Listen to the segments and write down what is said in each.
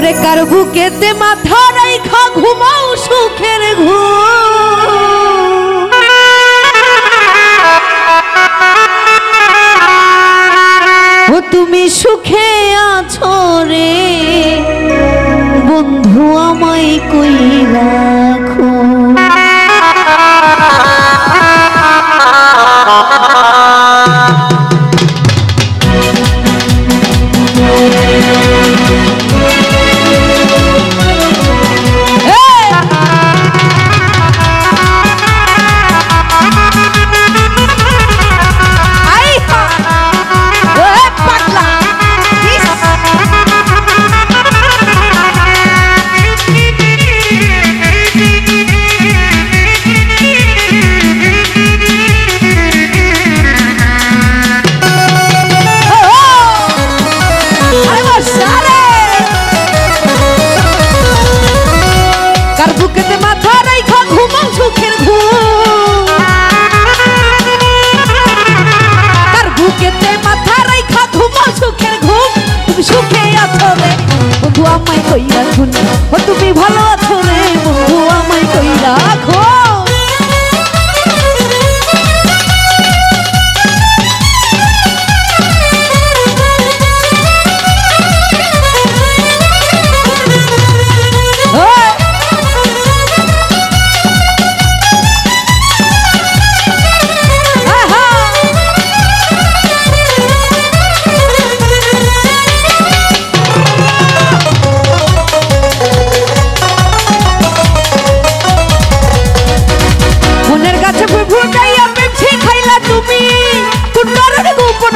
ওরে কার বুকেতে মাথা রাইখা ঘুমাও সুখের ঘুম ও তুমি সুখে আছো রে বন্ধু আমায় কই রাখো আমায় কই রাখো ও তুমি ভালো আছো রে বন্ধু আমায় কই রাখো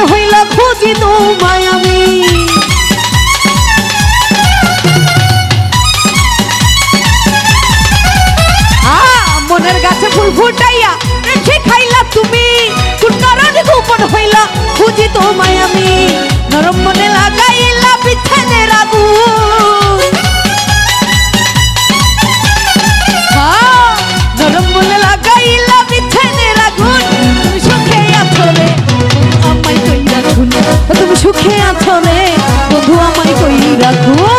হইলা খুঁজি তোমায় আমি মনের গাছে ফুল ফুটাইয়া রেখে খাইলা তুমি কুন্ডারে গোপন হইলা খুঁজি তোমায় আমি নরম মনে লাগাইলা বিছানের আগুন নরম মনে লাগাইলা বিছানের আগুন তুমি সুখে আছো রে আমায় কই রাখো তুমি সুখে আছো রে বন্ধু আমায় কই রাখো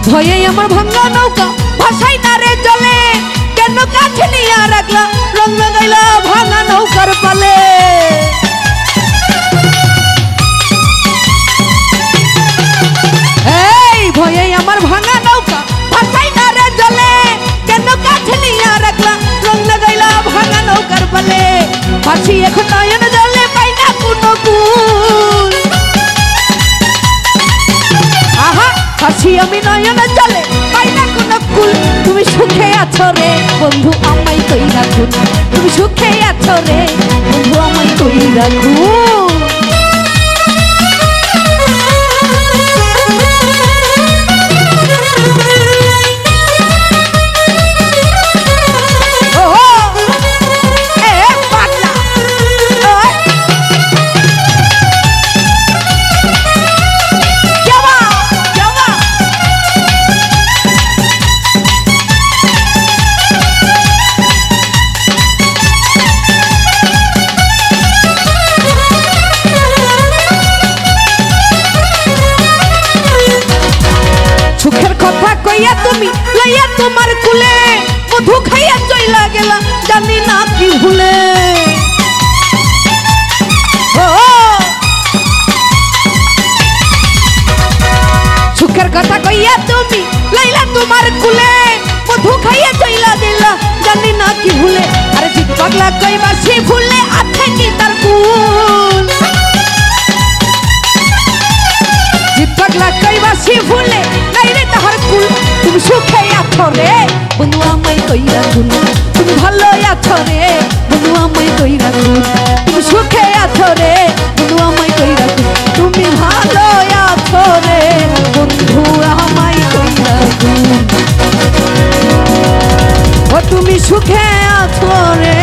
ভয়ে আমার ভাঙা নৌকা ভাসাই না রে জলে কেন কাছে নিয়ে রাখলা রং লাগাইলা ভাঙা নৌকার পালে এই ভয়ে আমার ভাঙা নৌকা ভাসাই না রে জলে কেন কাছে নিয়ে রাখলা রং লাগাইলা ভাঙা নৌকার পালে ভাসি এখন নয়ন জলে পাই না কোনো কুল আহা ভাসি আমি নয়ন জলে পাই না কোনো কুল তুমি সুখে আছো রে বন্ধু আমায় কই রাখো তুমি সুখে আছো রে বন্ধু আমায় কই রাখো কইয়া তুমি লইয়া তোমার কুলে মধু খাইয়া চইলা গেলা জানি না কি ভুলে সুখের কথা কইয়া তুমি লইলা তোমার কুলে মধু খাইয়া চইলা দিলা জানি না কি ভুলে আরে জিত পাগলা কইবা সে ভুলে আছে কি তার কুল জিত পাগলা কইবা সে ভুলে নাই রে তাহার কুল তুমি সুখে আছো রে বন্ধু আমায় কই রাখো তুমি ভালো আছো রে বন্ধু আমায় কই রাখো তুমি সুখে আছো রে বন্ধু আমায় কই রাখো সুখে আছো রে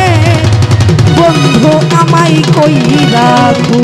বন্ধু আমায় কই রাখো।